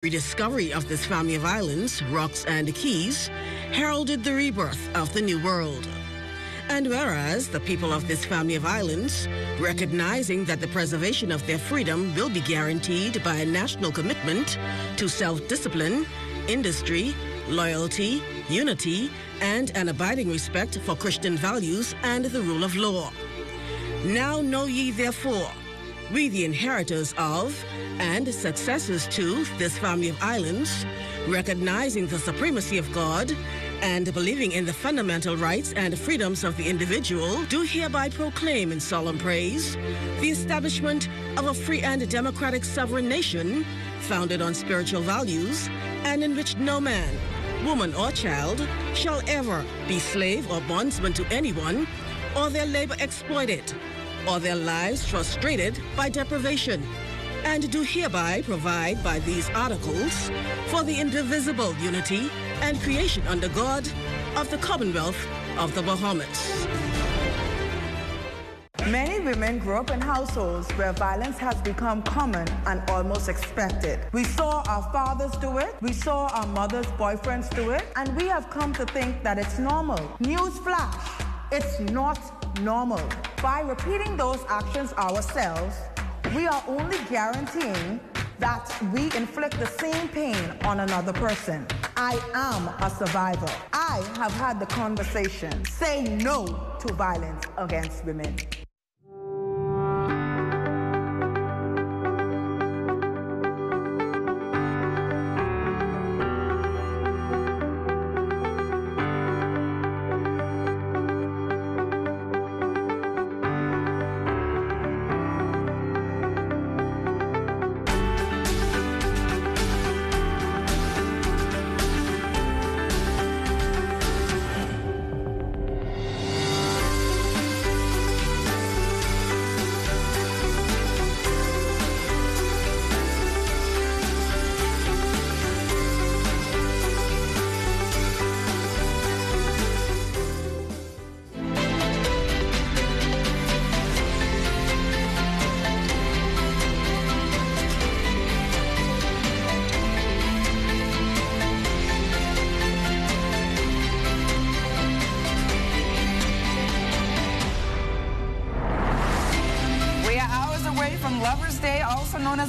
Rediscovery of this family of islands, rocks and keys, heralded the rebirth of the New World. And whereas the people of this family of islands, recognizing that the preservation of their freedom will be guaranteed by a national commitment to self-discipline, industry, loyalty, unity, and an abiding respect for Christian values and the rule of law. Now know ye therefore, we the inheritors of and successors to this family of islands, recognizing the supremacy of God and believing in the fundamental rights and freedoms of the individual, do hereby proclaim in solemn praise the establishment of a free and democratic sovereign nation founded on spiritual values and in which no man, woman or child shall ever be slave or bondsman to anyone or their labor exploited or their lives frustrated by deprivation, and do hereby provide by these articles for the indivisible unity and creation under God of the Commonwealth of the Bahamas. Many women grew up in households where violence has become common and almost expected. We saw our fathers do it, we saw our mothers' boyfriends do it, and we have come to think that it's normal. Newsflash, it's not normal. By repeating those actions ourselves, we are only guaranteeing that we inflict the same pain on another person. I am a survivor. I have had the conversation. Say no to violence against women.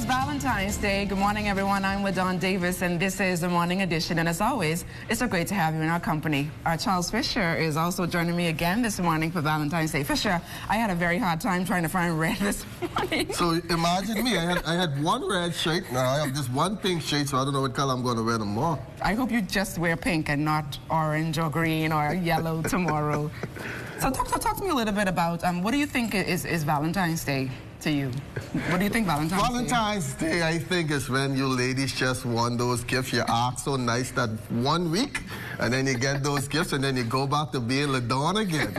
Valentine's Day. Good morning, everyone. I'm with Dawn Davis, and this is the Morning Edition. And as always, it's so great to have you in our company. Our Charles Fisher is also joining me again this morning for Valentine's Day. Fisher, I had a very hard time trying to find red this morning. So imagine me. I had one red shirt. Now I have just one pink shirt, so I don't know what color I'm going to wear tomorrow. I hope you just wear pink and not orange or green or yellow tomorrow. So talk to me a little bit about what do you think is Valentine's Day to you? What do you think Valentine's Day, I think, is when you ladies just want those gifts. You act so nice that 1 week, and then you get those gifts, and then you go back to being LaDawn again.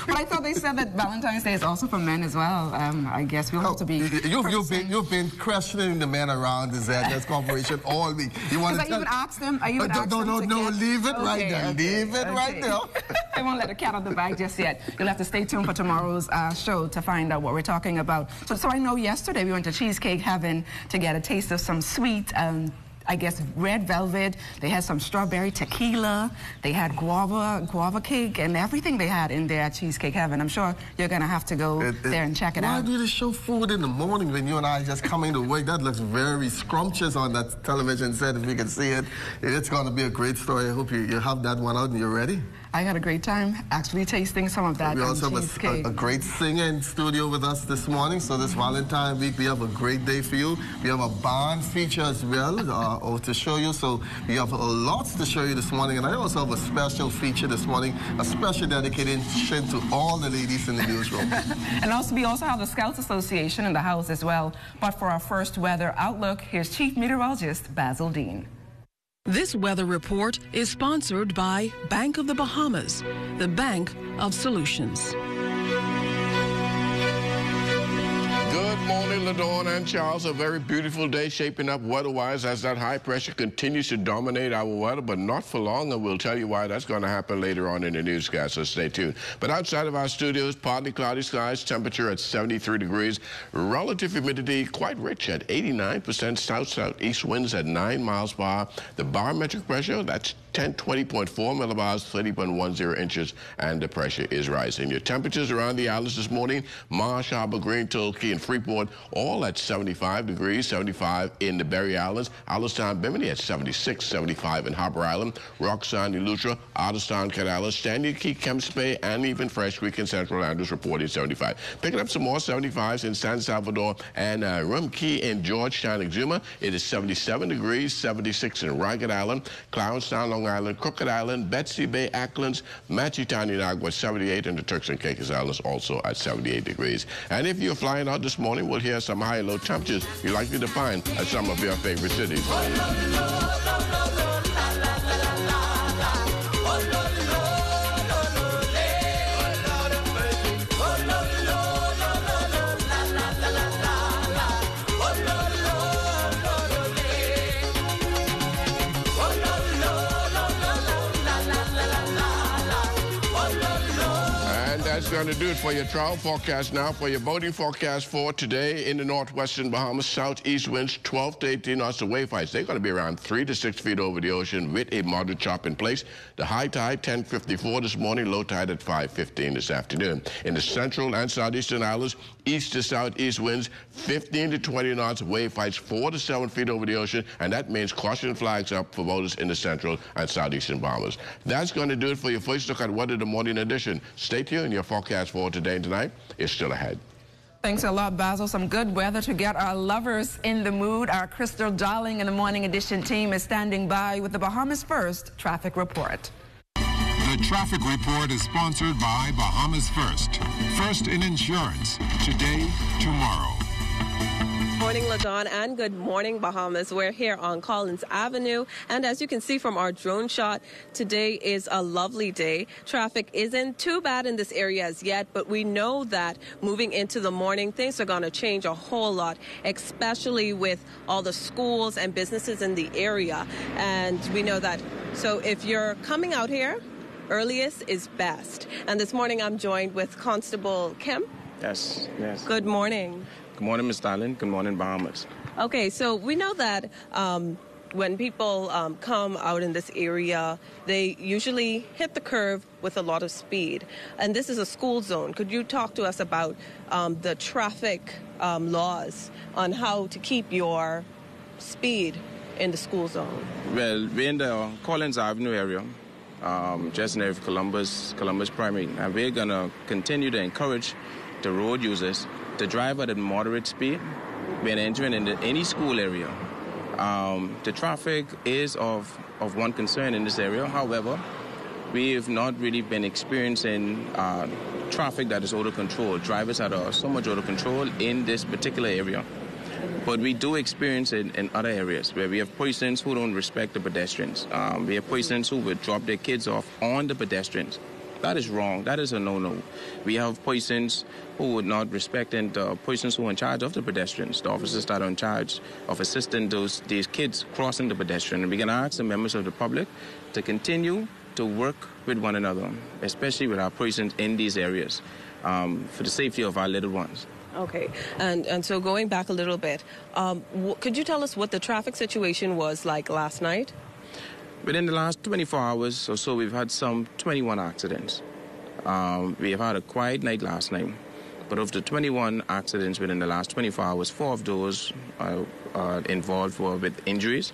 But I thought they said that Valentine's Day is also for men as well. I guess we'll have to be... You've been questioning the men around the ZS Corporation all week. You want to I even asked them... No, leave it right there. Leave it right there. I won't let the cat out of the bag just yet. You'll have to stay tuned for tomorrow's show to find out what we're talking about. So I know yesterday we went to Cheesecake Heaven to get a taste of some sweet, I guess, red velvet. They had some strawberry tequila. They had guava cake, and everything they had in there at Cheesecake Heaven. I'm sure you're going to have to go there and check it out. Why do they show food in the morning when you and I just coming to work? That looks very scrumptious on that television set, if you can see it. It's going to be a great story. I hope you have that one out and you're ready. I had a great time actually tasting some of that. We also have a great singer in studio with us this morning. So this Valentine week, we have a great day for you. We have a band feature as well to show you. So we have lots to show you this morning. And I also have a special feature this morning, a special dedication to all the ladies in the newsroom. And also, we also have the Scouts Association in the house as well. But for our first weather outlook, here's Chief Meteorologist Basil Dean. This weather report is sponsored by Bank of the Bahamas, the bank of solutions. Good morning. morning, LaDawn and Charles. A very beautiful day shaping up weather-wise as that high pressure continues to dominate our weather, but not for long, and we'll tell you why that's going to happen later on in the newscast, so stay tuned. But outside of our studios, partly cloudy skies, temperature at 73 degrees, relative humidity quite rich at 89%, south-southeast winds at 9 miles per hour. The barometric pressure, that's 20.4 millibars, 30.10 inches, and the pressure is rising. Your temperatures around the islands this morning, Marsh Harbor, Green, Tulkey, and Freeport, all at 75 degrees, 75 in the Berry Islands, Allenstown, Bimini at 76, 75 in Harper Island, Roxanne, Eleuthera, Otterstown, Cadallas, Stanley Key, Kemps Bay, and even Fresh Creek and Central Andrews reporting 75. Picking up some more 75s in San Salvador and Rumkey in Georgetown, Exuma. It is 77 degrees, 76 in Ragged Island, Clownstown, Long Island, Crooked Island, Betsy Bay, Acklands, Machitown, Inagua, 78, and the Turks and Caicos Islands also at 78 degrees. And if you're flying out this morning, we'll hear some high and low temperatures you're likely to find at some of your favorite cities. That's going to do it for your travel forecast. Now for your boating forecast for today in the northwestern Bahamas. Southeast winds 12 to 18 knots. The wave heights, they're going to be around 3 to 6 feet over the ocean with a moderate chop in place. The high tide 10:54 this morning, low tide at 5:15 this afternoon. In the central and southeastern islands, east to southeast winds 15 to 20 knots. Wave heights 4 to 7 feet over the ocean, and that means caution flags up for boaters in the central and southeastern Bahamas. That's going to do it for your first look at weather, the morning edition. Stay tuned. Your forecast for today and tonight is still ahead. Thanks a lot, Basil. Some good weather to get our lovers in the mood. Our Crystal Darling and the Morning Edition team is standing by with the Bahamas First traffic report. The traffic report is sponsored by Bahamas First. First in insurance. Today, tomorrow. Morning, LaDawn, and good morning, Bahamas. We're here on Collins Avenue, and as you can see from our drone shot, today is a lovely day. Traffic isn't too bad in this area as yet, but we know that moving into the morning, things are going to change a whole lot, especially with all the schools and businesses in the area. And we know that, so if you're coming out here, earliest is best. And this morning, I'm joined with Constable Kemp. Yes. Good morning. Good morning, Ms. Darling. Good morning, Bahamas. Okay, so we know that when people come out in this area, they usually hit the curve with a lot of speed. And this is a school zone. Could you talk to us about the traffic laws on how to keep your speed in the school zone? Well, we're in the Collins Avenue area, just near Columbus Primary. And we're going to continue to encourage the road users to drive at a moderate speed when entering into any school area. The traffic is of one concern in this area. However, we have not really been experiencing traffic that is out of control. Drivers that are so much out of control in this particular area. But we do experience it in other areas where we have persons who don't respect the pedestrians. We have persons who would drop their kids off on the pedestrians. That is wrong. That is a no-no. We have persons who would not respect and persons who are in charge of the pedestrians, the officers that are in charge of assisting these kids crossing the pedestrian. And we can ask the members of the public to continue to work with one another, especially with our persons in these areas, for the safety of our little ones. Okay, and so going back a little bit, could you tell us what the traffic situation was like last night? Within the last 24 hours or so, we've had some 21 accidents. We have had a quiet night last night, but of the 21 accidents within the last 24 hours, 4 of those are involved with injuries.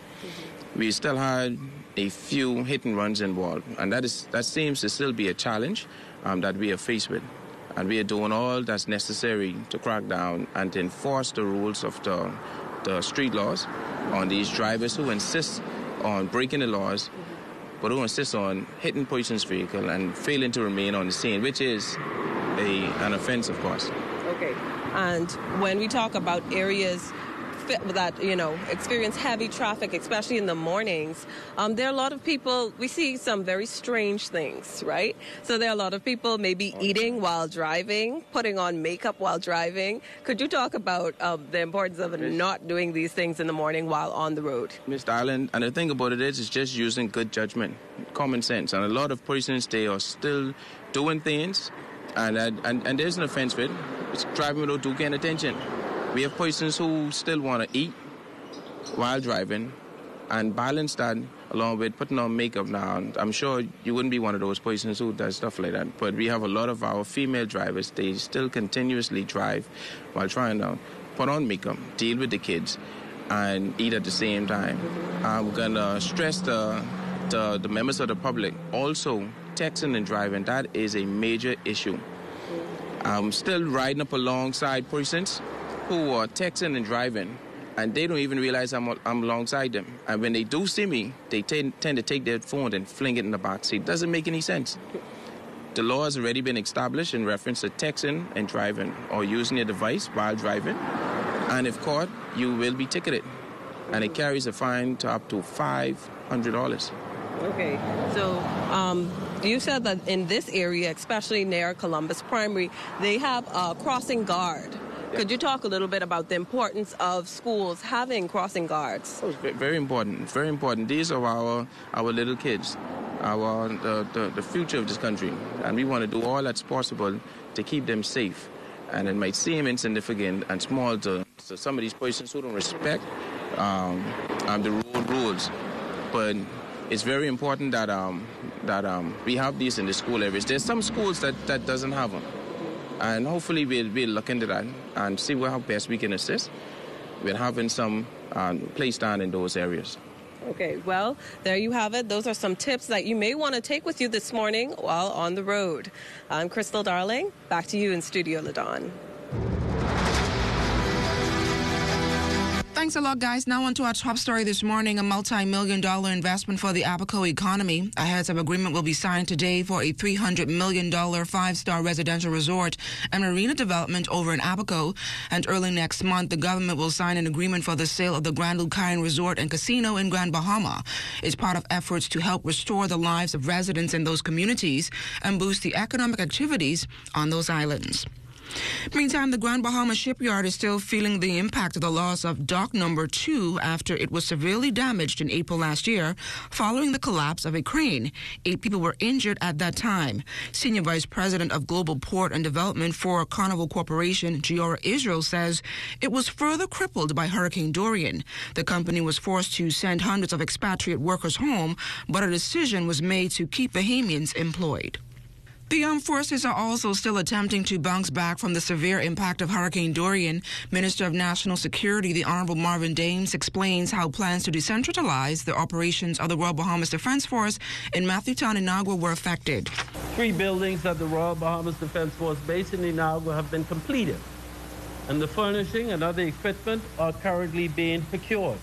We still had a few hit and runs involved, and that seems to still be a challenge that we are faced with. And we are doing all that's necessary to crack down and to enforce the rules of the street laws on these drivers who insist on breaking the laws, but who insist on hitting persons' vehicle and failing to remain on the scene, which is an offense, of course. Okay. And when we talk about areas experience heavy traffic, especially in the mornings, there are a lot of people, we see some very strange things, right? So there are a lot of people maybe eating while driving, putting on makeup while driving. Could you talk about the importance of not doing these things in the morning while on the road? Mr. Island, and the thing about it is just using good judgment, common sense. And a lot of persons, they are still doing things, and there's an offense with it. It's driving without due care and attention. We have persons who still want to eat while driving and balance that along with putting on makeup now. I'm sure you wouldn't be one of those persons who does stuff like that, but we have a lot of our female drivers. They still continuously drive while trying to put on makeup, deal with the kids, and eat at the same time. I'm going to stress the members of the public also texting and driving. That is a major issue. I'm still riding up alongside persons who are texting and driving, and they don't even realize I'm alongside them. And when they do see me, they tend to take their phone and fling it in the backseat. It doesn't make any sense. The law has already been established in reference to texting and driving or using your device while driving. And if caught, you will be ticketed. And it carries a fine to up to $500. Okay, so you said that in this area, especially near Columbus Primary, they have a crossing guard. Could you talk a little bit about the importance of schools having crossing guards? Oh, very important, very important. These are our little kids, the future of this country, and we want to do all that's possible to keep them safe. And it might seem insignificant and small to some of these persons who don't respect the road rules, but it's very important that we have these in the school areas. There's some schools that doesn't have them. And hopefully we'll look into that and see how best we can assist with having some placed down in those areas. Okay, well, there you have it. Those are some tips that you may want to take with you this morning while on the road. I'm Crystal Darling. Back to you in Studio LaDawn. Thanks a lot, guys. Now on to our top story this morning. A multi-million-dollar investment for the Abaco economy. A heads of agreement will be signed today for a $300 million five-star residential resort and marina development over in Abaco. And early next month, the government will sign an agreement for the sale of the Grand Lucayan Resort and Casino in Grand Bahama. It's part of efforts to help restore the lives of residents in those communities and boost the economic activities on those islands. Meantime, the Grand Bahama shipyard is still feeling the impact of the loss of Dock Number 2 after it was severely damaged in April last year following the collapse of a crane. 8 people were injured at that time. Senior Vice President of Global Port and Development for Carnival Corporation, Giora Israel, says it was further crippled by Hurricane Dorian. The company was forced to send hundreds of expatriate workers home, but a decision was made to keep Bahamians employed. The armed forces are also still attempting to bounce back from the severe impact of Hurricane Dorian. Minister of National Security, the Honorable Marvin Dames, explains how plans to decentralize the operations of the Royal Bahamas Defense Force in Matthewtown, Inagua, were affected. 3 buildings at the Royal Bahamas Defense Force base in Inagua have been completed, and the furnishing and other equipment are currently being procured.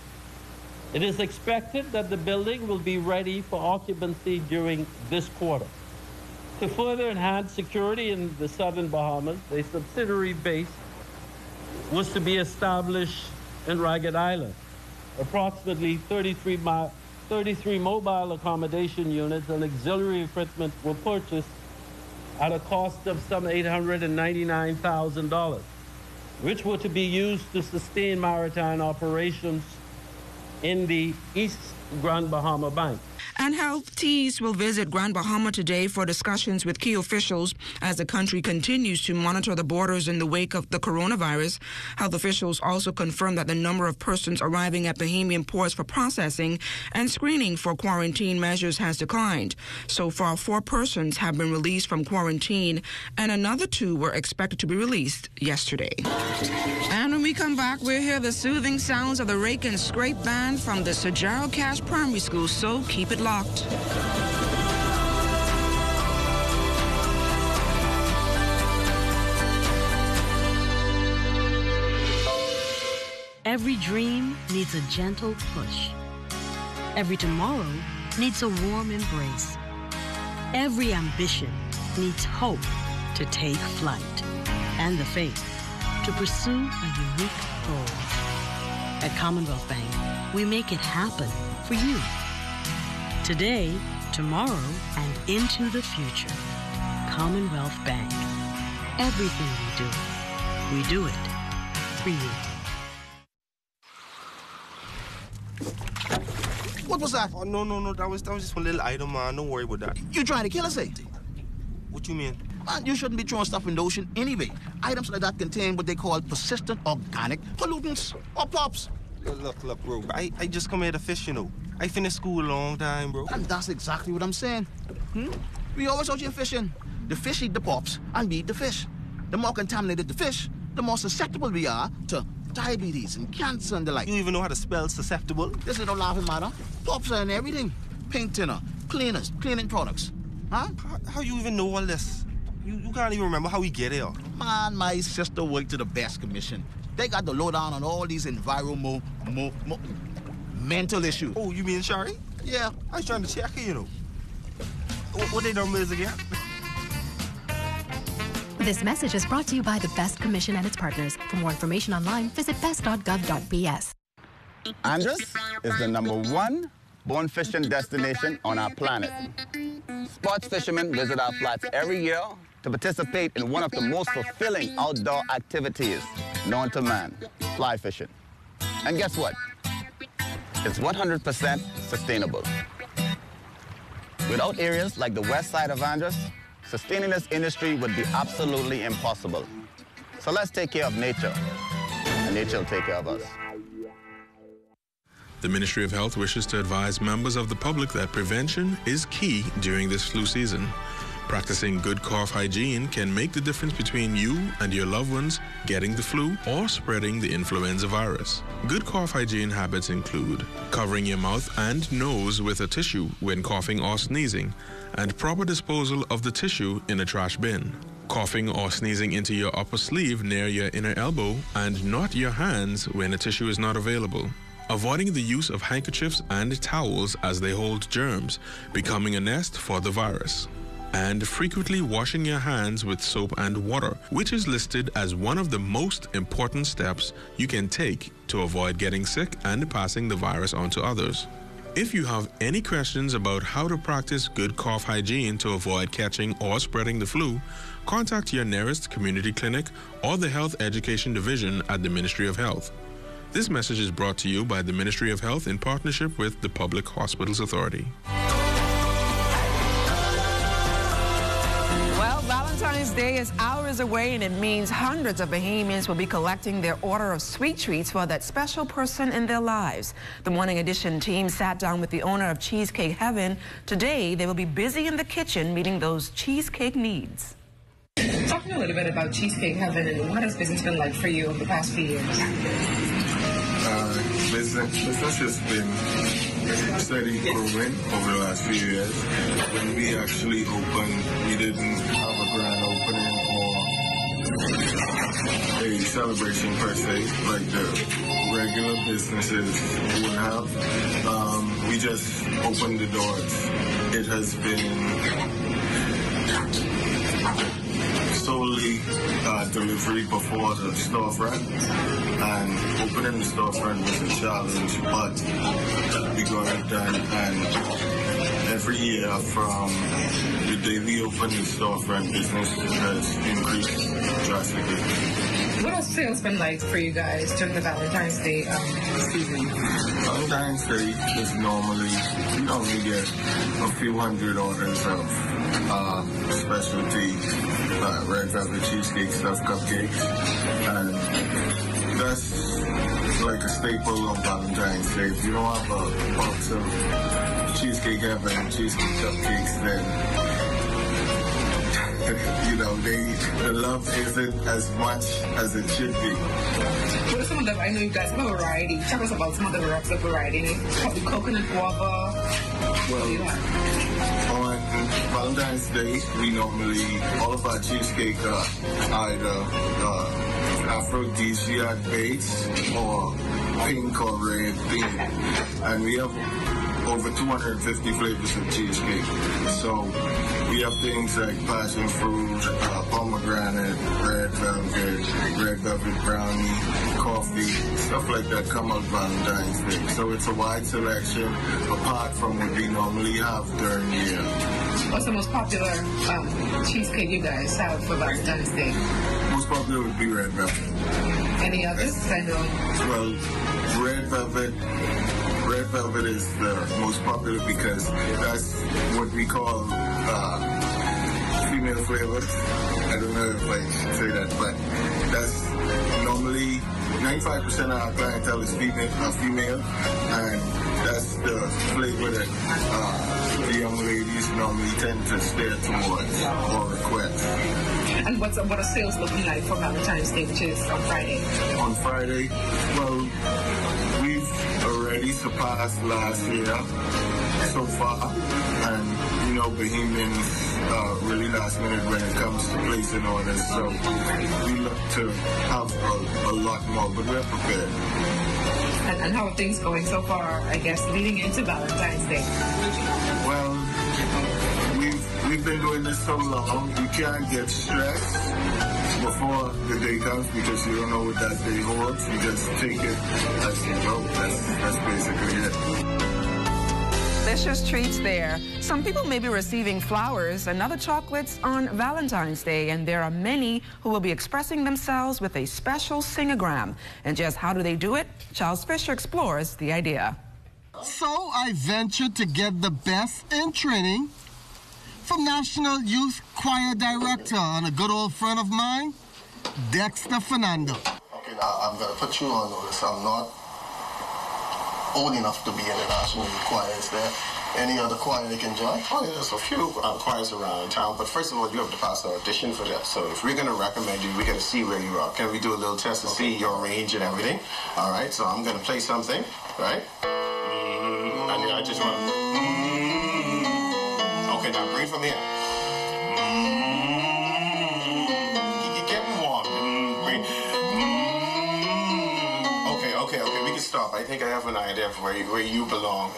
It is expected that the building will be ready for occupancy during this quarter. To further enhance security in the southern Bahamas, a subsidiary base was to be established in Ragged Island. Approximately 33 mobile accommodation units and auxiliary equipment were purchased at a cost of some $899,000, which were to be used to sustain maritime operations in the East Grand Bahama Bank. And Health Tees will visit Grand Bahama today for discussions with key officials as the country continues to monitor the borders in the wake of the coronavirus. Health officials also confirmed that the number of persons arriving at Bahamian ports for processing and screening for quarantine measures has declined. So far, 4 persons have been released from quarantine, and another 2 were expected to be released yesterday. And when we come back, we'll hear the soothing sounds of the Rake and Scrape Band from the Sir Gerald Cash Primary School, so keep it locked. Every dream needs a gentle push. Every tomorrow needs a warm embrace. Every ambition needs hope to take flight and the faith to pursue a unique goal. At Commonwealth Bank, we make it happen for you. Today, tomorrow, and into the future. Commonwealth Bank. Everything we do it for you. What was that? Oh, no. That was just one little item, man. Don't worry about that. You trying to kill us, eh? What you mean? Man, you shouldn't be throwing stuff in the ocean anyway. Items like that contain what they call persistent organic pollutants or POPs. Look, bro. I just come here to fish, you know. I finished school a long time, bro. And that's exactly what I'm saying. We always out here fishing. The fish eat the POPs and we eat the fish. The more contaminated the fish, the more susceptible we are to diabetes and cancer and the like. You even know how to spell susceptible? This is no laughing matter. POPs are in everything. Paint thinner, cleaners, cleaning products. Huh? How you even know all this? You can't even remember how we get here. Man, my sister worked to the best commission. They got the lowdown on all these environmental issues. Oh, you mean Shari? Yeah. I was trying to check her, you know. What they number is again? This message is brought to you by the Best Commission and its partners. For more information online, visit best.gov.bs. Andros is the #1 bone fishing destination on our planet. Sports fishermen visit our flats every year to participate in one of the most fulfilling outdoor activities known to man, fly fishing. And guess what? It's 100% sustainable. Without areas like the west side of Andros, sustaining this industry would be absolutely impossible. So let's take care of nature, and nature will take care of us. The Ministry of Health wishes to advise members of the public that prevention is key during this flu season. Practicing good cough hygiene can make the difference between you and your loved ones getting the flu or spreading the influenza virus. Good cough hygiene habits include covering your mouth and nose with a tissue when coughing or sneezing, and proper disposal of the tissue in a trash bin. Coughing or sneezing into your upper sleeve near your inner elbow and not your hands when a tissue is not available. Avoiding the use of handkerchiefs and towels as they hold germs, becoming a nest for the virus. And frequently washing your hands with soap and water, which is listed as one of the most important steps you can take to avoid getting sick and passing the virus on to others. If you have any questions about how to practice good cough hygiene to avoid catching or spreading the flu, contact your nearest community clinic or the Health Education Division at the Ministry of Health. This message is brought to you by the Ministry of Health in partnership with the Public Hospitals Authority. Well, Valentine's Day is hours away, and it means hundreds of Bahamians will be collecting their order of sweet treats for that special person in their lives. The Morning Edition team sat down with the owner of Cheesecake Heaven. Today, they will be busy in the kitchen meeting those cheesecake needs. Talk to me a little bit about Cheesecake Heaven and what has business been like for you over the past few years? Business has been steady growing over the last few years. When we actually opened, we didn't have a grand opening or a celebration per se, like the regular businesses would have. We just opened the doors. It has been solely delivery before the storefront, and opening the storefront was a challenge, but we got it done, and every year from the day we opened the storefront, business has increased drastically. What has sales been like for you guys during the Valentine's Day season? Valentine's Day is normally, we normally get a few hundred orders of specialty red velvet cheesecake stuffed cupcakes, and that's like a staple on Valentine's Day. If you don't have a box of Cheesecake Heaven cheesecake cupcakes, then you know, the love isn't as much as it should be. What are some of the, I know you guys have a variety. Tell us about some of the variety. The coconut guava. Well, on Valentine's Day, we normally, all of our cheesecake are either aphrodisiac base or pink or red theme. And we have over 250 flavors of cheesecake. So we have things like passion fruit, pomegranate, red velvet brownie, coffee, stuff like that come out Valentine's Day. So it's a wide selection apart from what we normally have during the year. What's the most popular cheesecake you guys have for Valentine's Day? Most popular would be red velvet. Any others? Well, red velvet is the most popular because that's what we call female flavor. I don't know if I should say that, but that's normally 95% of our clientele is female, and that's the flavor that the young ladies normally tend to steer towards or request. And what are sales looking like for Valentine's Day, which is on Friday? On Friday, well, we've already surpassed last year so far, and you know, Bahamians really last minute when it comes to placing orders, so we look to have a lot more, but we're prepared. And how are things going so far, I guess, leading into Valentine's Day? Well, we've been doing this so long, you can't get stressed before the day comes because you don't know what that day holds. You just take it as you go. That's basically it. Delicious treats there. Some people may be receiving flowers and other chocolates on Valentine's Day, and there are many who will be expressing themselves with a special singogram. And just how do they do it? Charles Fisher explores the idea. So I ventured to get the best in training from National Youth Choir Director and a good old friend of mine, Dexter Fernando. Okay, now I'm going to put you on notice. I'm not old enough to be in the National Youth Choir. Is there any other choir they can join? Oh, yeah, there's a few choirs around town, but first of all, you have to pass the audition for that. So if we're going to recommend you, we got to see where you are. Can we do a little test to see your range and everything? All right, so I'm going to play something, right? And I just want to... Okay, now breathe from here. You're getting warm. Breathe. Okay, we can stop. I think I have an idea of where you belong.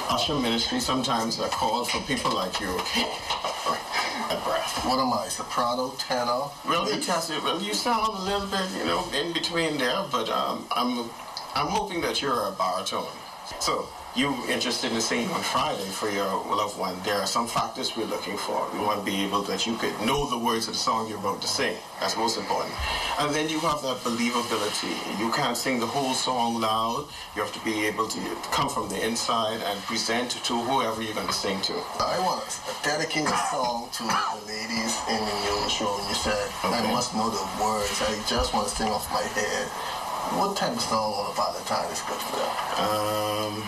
Usher ministry sometimes are called for people like you. A breath. What am I, soprano, tenor? Well, you sound a little bit, you know, in between there, but I'm hoping that you're a baritone. So, you interested in singing on Friday for your loved one. There are some factors we're looking for. We want to be able that you could know the words of the song you're about to sing. That's most important. And then you have that believability. You can't sing the whole song loud. You have to be able to come from the inside and present to whoever you're going to sing to. I want to dedicate a song to the ladies in the newsroom. You said, I must know the words. I just want to sing off my head. What type of song on a Valentine is good for them?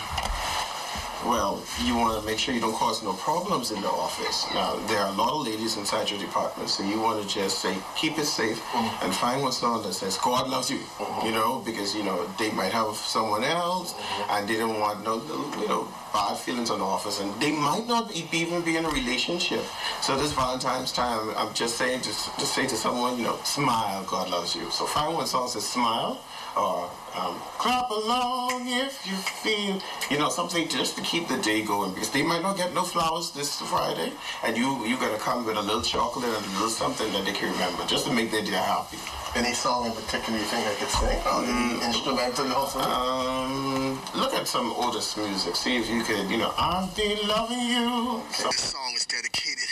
Well, you want to make sure you don't cause no problems in the office. Now, there are a lot of ladies inside your department, so you want to just say, keep it safe, and find one song that says, God loves you, you know, because, you know, they might have someone else, and they don't want no, you know, bad feelings on the office, and they might not even be in a relationship. So this Valentine's time, I'm just saying, to say to someone, you know, smile, God loves you. So find one song that says smile, or clap along if you feel, you know, something just to keep the day going, because they might not get no flowers this Friday, and you got to come with a little chocolate and a little something that they can remember, just to make their day happy. Any song in particular you think I could sing? Instrumental also? Look at some oldest music. See if you could, you know, I've been loving you. This song is dedicated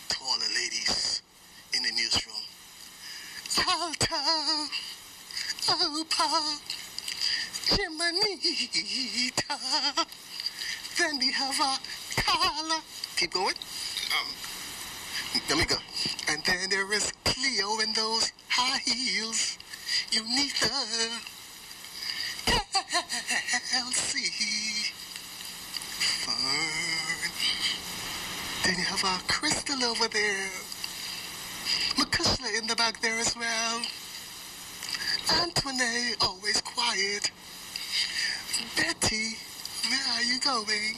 to all the ladies in the newsroom. Alta, Opa, Jimanita. Then we have a Carla. Keep going. Let me go. And then there is Cleo in those high heels. Unitha, Elsie, Fern. Then you have our Crystal over there. McCushla in the back there as well. Antoinette, always quiet. Betty, where are you going?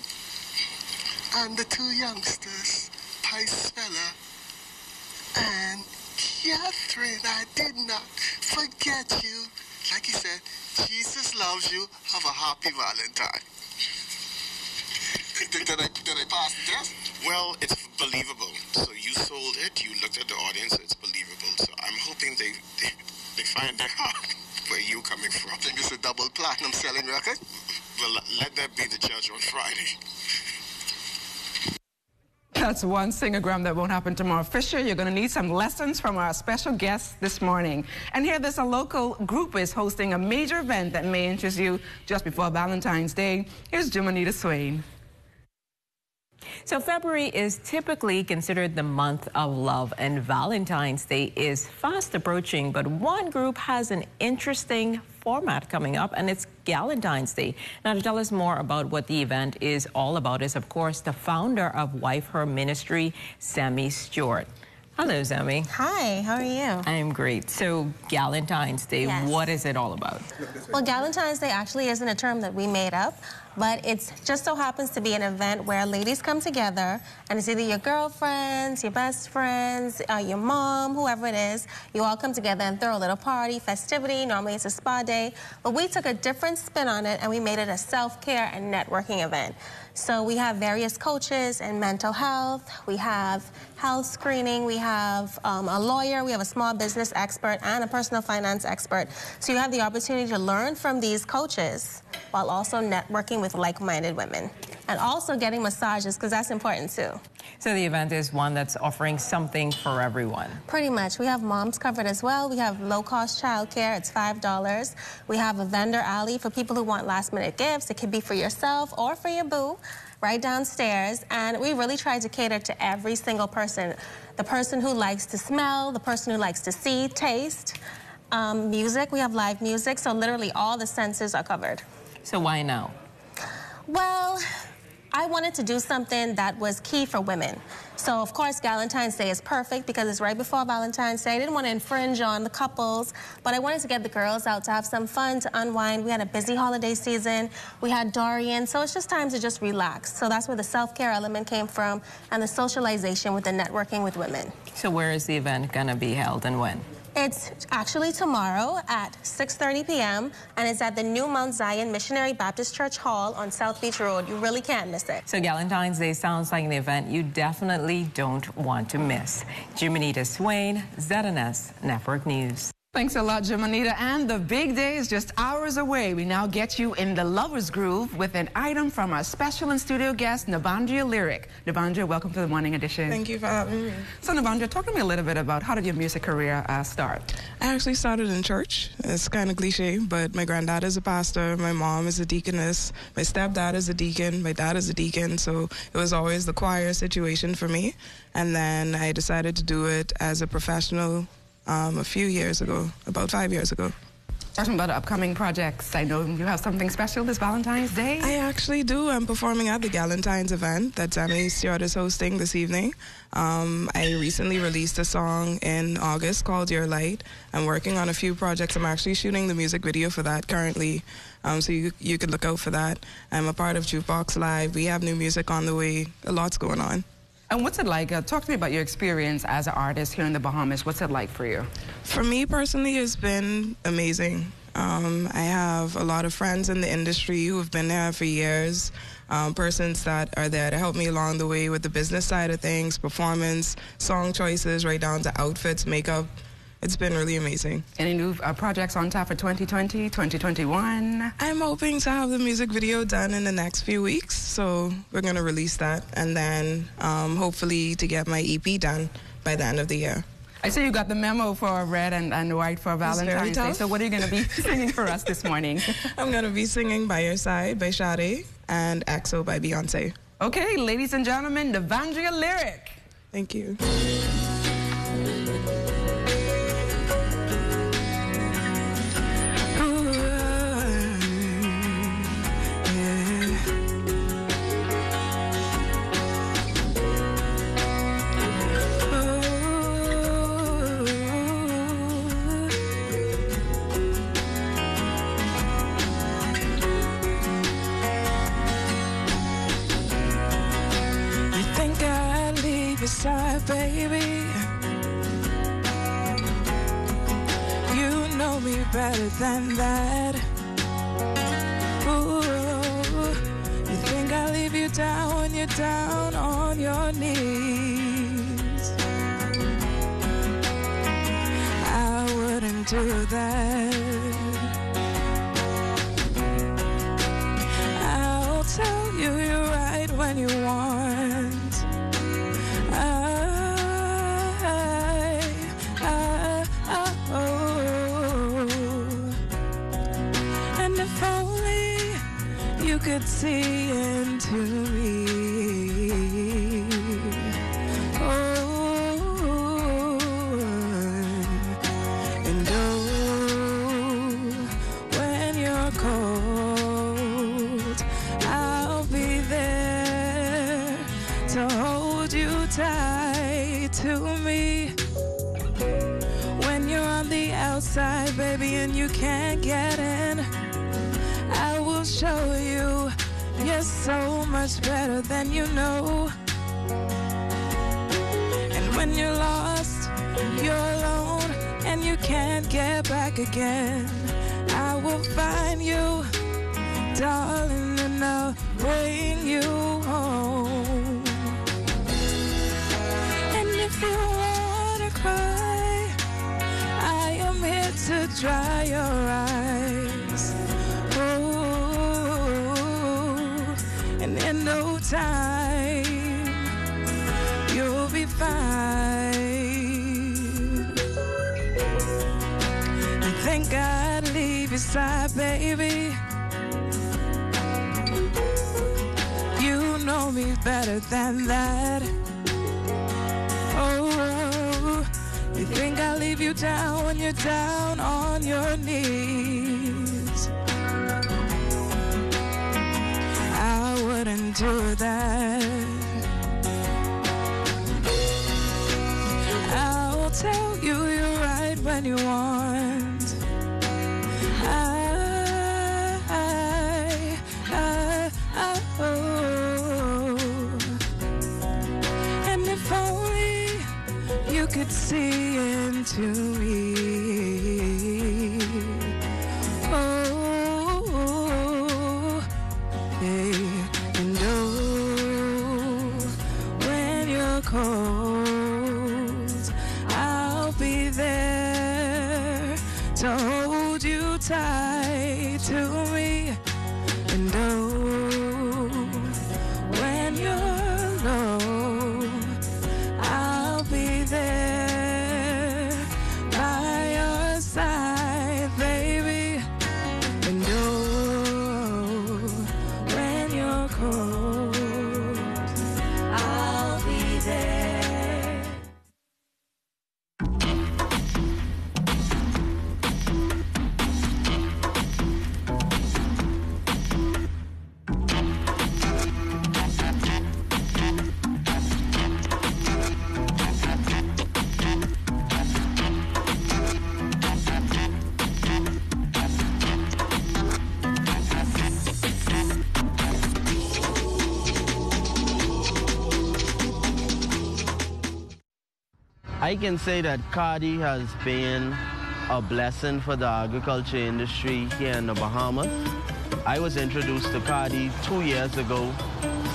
And the two youngsters, Picella and Catherine. I did not forget you. Like he said, Jesus loves you. Have a happy Valentine. Did I pass the test? Well, it's believable. So you sold it, you looked at the audience, so it's believable. So I'm hoping they find out where you coming from. I think it's a double platinum selling record? Well, let that be the judge on Friday. That's one singogram that won't happen tomorrow. Fisher, you're going to need some lessons from our special guest this morning. And here, there's a local group is hosting a major event that may interest you just before Valentine's Day. Here's Jimonita Swain. So February is typically considered the month of love, and Valentine's Day is fast approaching, but one group has an interesting format coming up, and it's Galentine's Day. Now, to tell us more about what the event is all about is, of course, the founder of Wife Her Ministry, Sammy Stewart. Hello, Sammy. Hi, how are you? I am great. So, Galentine's Day, yes. What is it all about? Well, Galentine's Day actually isn't a term that we made up, but it just so happens to be an event where ladies come together, and it's either your girlfriends, your best friends, your mom, whoever it is. You all come together and throw a little party, festivity. Normally it's a spa day, but we took a different spin on it, and we made it a self-care and networking event. So we have various coaches in mental health, we have health screening, we have a lawyer, we have a small business expert, and a personal finance expert. So you have the opportunity to learn from these coaches while also networking with like-minded women. And also getting massages, because that's important too. So the event is one that's offering something for everyone. Pretty much. We have moms covered as well. We have low-cost childcare. It's $5. We have a vendor alley for people who want last-minute gifts. It could be for yourself or for your boo, right downstairs. And we really try to cater to every single person. The person who likes to smell, the person who likes to see, taste. Music, we have live music, so literally all the senses are covered. So why now? Well, I wanted to do something that was key for women. So, of course, Galentine's Day is perfect because it's right before Valentine's Day. I didn't want to infringe on the couples, but I wanted to get the girls out to have some fun, to unwind. We had a busy holiday season. We had Dorian, so it's just time to just relax. So that's where the self-care element came from, and the socialization with the networking with women. So where is the event going to be held and when? It's actually tomorrow at 6:30 p.m. and it's at the New Mount Zion Missionary Baptist Church Hall on South Beach Road. You really can't miss it. So Galentine's Day sounds like an event you definitely don't want to miss. Jimonita Swain, ZNS Network News. Thanks a lot, Jimonita. And the big day is just hours away. We now get you in the lover's groove with an item from our special in-studio guest, Navandria Lyric. Navandria, welcome to the Morning Edition. Thank you for having me. So, Navandria, talk to me a little bit about how did your music career start? I actually started in church. It's kind of cliche, but my granddad is a pastor, my mom is a deaconess, my stepdad is a deacon, my dad is a deacon, so it was always the choir situation for me. And then I decided to do it as a professional a few years ago, about 5 years ago. Talking about upcoming projects, I know you have something special this Valentine's Day. I actually do. I'm performing at the Galentine's event that Sammy Stewart is hosting this evening. I recently released a song in August called Your Light. I'm working on a few projects. I'm actually shooting the music video for that currently, so you could look out for that. I'm a part of Jukebox Live. We have new music on the way. A lot's going on. And what's it like? Talk to me about your experience as an artist here in the Bahamas. What's it like for you? For me personally, it's been amazing. I have a lot of friends in the industry who have been there for years, persons that are there to help me along the way with the business side of things, performance, song choices, right down to outfits, makeup. It's been really amazing. Any new projects on tap for 2020, 2021? I'm hoping to have the music video done in the next few weeks, so we're going to release that, and then hopefully to get my EP done by the end of the year. I see you got the memo for Red and White for Valentine's Day, so what are you going to be singing for us this morning? I'm going to be singing By Your Side by Sade and EXO by Beyonce. Okay, ladies and gentlemen, Navandria Lyric. Thank you. Side, baby, you know me better than that. Ooh, you think I'll leave you down when you're down on your knees. I wouldn't do that. I'll tell you you're right when you want. And if only you could see into me. Oh, and oh, when you're cold, I'll be there to hold you tight to me. When you're on the outside, baby, and you can't get in, I will show you you're so much better than you know. And when you're lost, you're alone, and you can't get back again, I will find you, darling, and I'll bring you home. And if you wanna cry, I am here to dry your eyes. Oh, and in no time, you'll be fine. You think I'd leave your side, baby? You know me better than that. Oh, you think I'll leave you down when you're down on your knees? I wouldn't do that. I'll tell you you're right when you want. Oh. And if only you could see into me. Oh, hey, and oh, when you're cold, I'll be there to hold you tight to me. And oh, when you're low, I'll be there by your side, baby. And oh, when you're cold, I'll be there. I can say that Cardi has been a blessing for the agriculture industry here in the Bahamas. I was introduced to Cardi 2 years ago,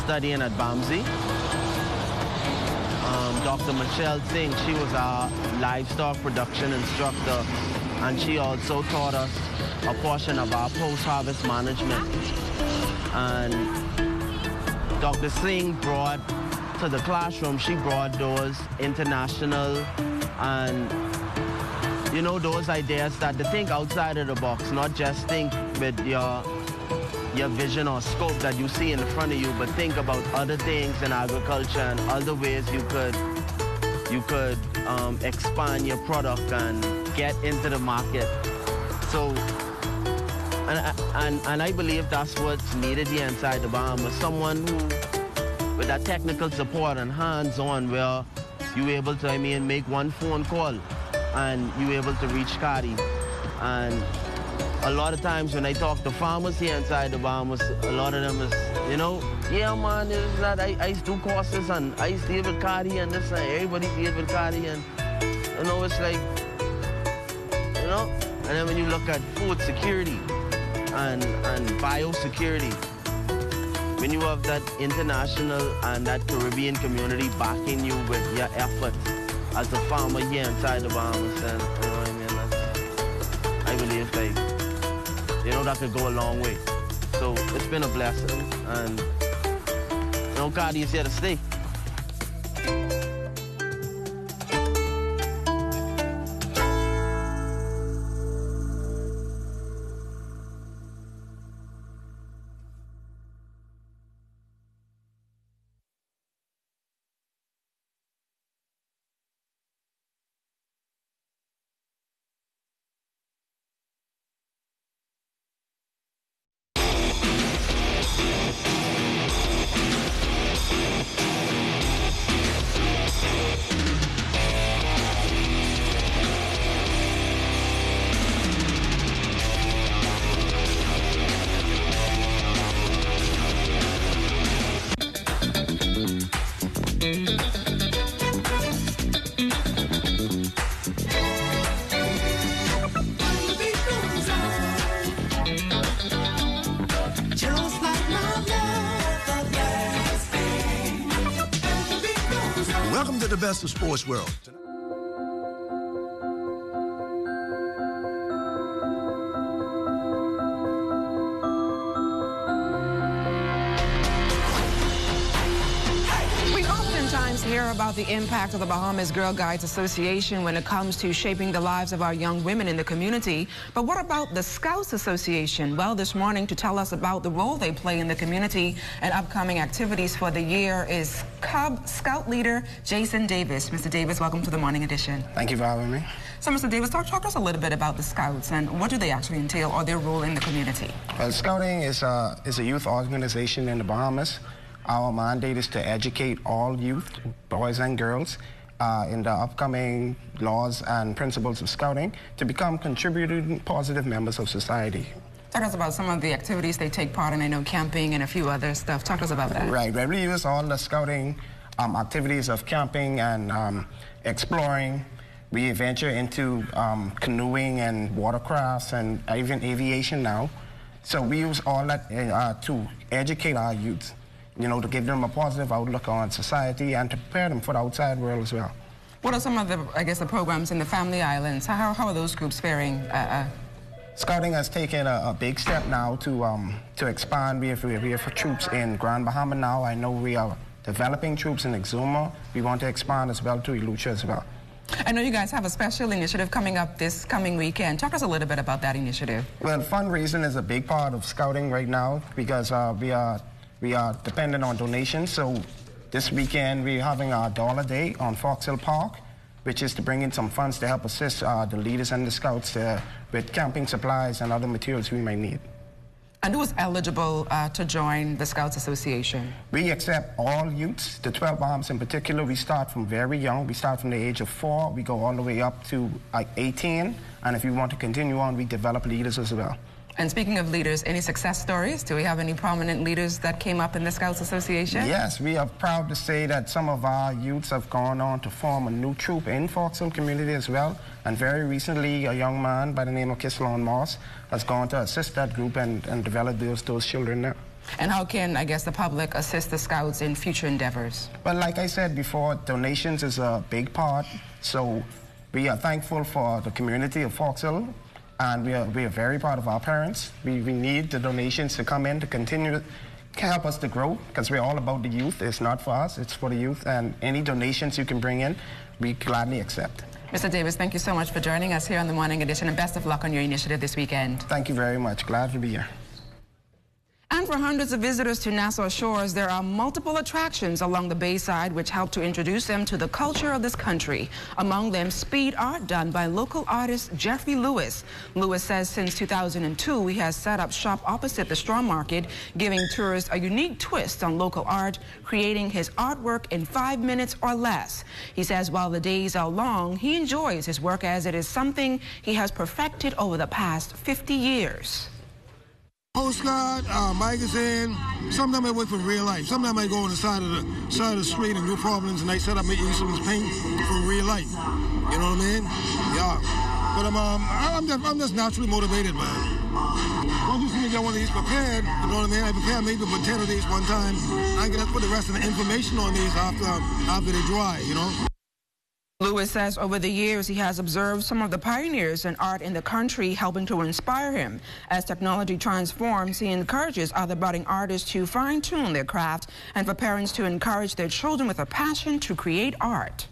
studying at BAMSI. Dr. Michelle Singh, she was our livestock production instructor, and she also taught us a portion of our post-harvest management. And Dr. Singh brought to the classroom, she brought those international and, you know, those ideas that to think outside of the box, not just think with your vision or scope that you see in front of you, but think about other things in agriculture and other ways you could expand your product and get into the market. So, and I believe that's what's needed here inside the Bahamas. Someone who, with that technical support and hands-on, where you're able to, make one phone call and you're able to reach Cardi. And a lot of times when I talk to farmers here inside the Bahamas, a lot of them is, you know, yeah, man, is that I used to do courses and I used to deal with Cardi and this and everybody deal with Cardi, and, you know, it's like, you know, and then when you look at food security and biosecurity, when you have that international and that Caribbean community backing you with your effort as a farmer here inside the Bahamas, then, you know what I mean? I believe, like, you know, that could go a long way. So it's been a blessing, and, you know, God is here to stay. Welcome to the best of sports world. We oftentimes hear about the impact of the Bahamas Girl Guides Association when it comes to shaping the lives of our young women in the community. But what about the Scouts Association? Well, this morning to tell us about the role they play in the community and upcoming activities for the year is Cub Scout leader Jason Davis. Mr. Davis, welcome to the Morning Edition. Thank you for having me. So, Mr. Davis, talk to us a little bit about the Scouts and what do they actually entail or their role in the community? Well, Scouting is a youth organization in the Bahamas. Our mandate is to educate all youth, boys and girls, in the upcoming laws and principles of Scouting to become contributing positive members of society. Talk to us about some of the activities they take part in. I know camping and a few other stuff. Talk to us about that. Right. We use all the Scouting activities of camping and exploring. We venture into canoeing and watercrafts and even aviation now. So we use all that to educate our youth, you know, to give them a positive outlook on society and to prepare them for the outside world as well. What are some of the, I guess, the programs in the Family Islands? How are those groups faring? Scouting has taken a big step now to expand. We have troops in Grand Bahama now. I know we are developing troops in Exuma. We want to expand as well to Elucha as well. I know you guys have a special initiative coming up this coming weekend. Talk to us a little bit about that initiative. Well, fundraising is a big part of Scouting right now because we are dependent on donations. So this weekend we're having our Dollar Day on Fox Hill Park, which is to bring in some funds to help assist the leaders and the Scouts with camping supplies and other materials we might need. And who is eligible to join the Scouts Association? We accept all youths, the 12 Bahamas in particular. We start from very young. We start from the age of 4. We go all the way up to 18. And if you want to continue on, we develop leaders as well. And speaking of leaders, any success stories? Do we have any prominent leaders that came up in the Scouts Association? Yes, we are proud to say that some of our youths have gone on to form a new troop in Fox Hill community as well. And very recently, a young man by the name of Kislon Moss has gone to assist that group and develop those children now. And how can, I guess, the public assist the Scouts in future endeavors? Well, like I said before, donations is a big part. So we are thankful for the community of Fox Hill. And we are very proud of our parents. We need the donations to come in to continue to help us to grow because we're all about the youth. It's not for us, it's for the youth. And any donations you can bring in, we gladly accept. Mr. Davis, thank you so much for joining us here on the Morning Edition and best of luck on your initiative this weekend. Thank you very much. Glad to be here. And for hundreds of visitors to Nassau Shores, there are multiple attractions along the Bayside which help to introduce them to the culture of this country. Among them, speed art done by local artist Jeffrey Lewis. Lewis says since 2002, he has set up shop opposite the Straw Market, giving tourists a unique twist on local art, creating his artwork in 5 minutes or less. He says while the days are long, he enjoys his work as it is something he has perfected over the past 50 years. Postcard, magazine. Sometimes I work for real life. Sometimes I go on the side of the street and do problems, and I set up making some paint for real life. You know what I mean? Yeah. But I'm just naturally motivated, man. Once you see me get one of these prepared, you know what I mean? I prepare maybe potato these one time. I can just put the rest of the information on these after they dry, you know? Lewis says over the years he has observed some of the pioneers in art in the country, helping to inspire him. As technology transforms, he encourages other budding artists to fine-tune their craft and for parents to encourage their children with a passion to create art.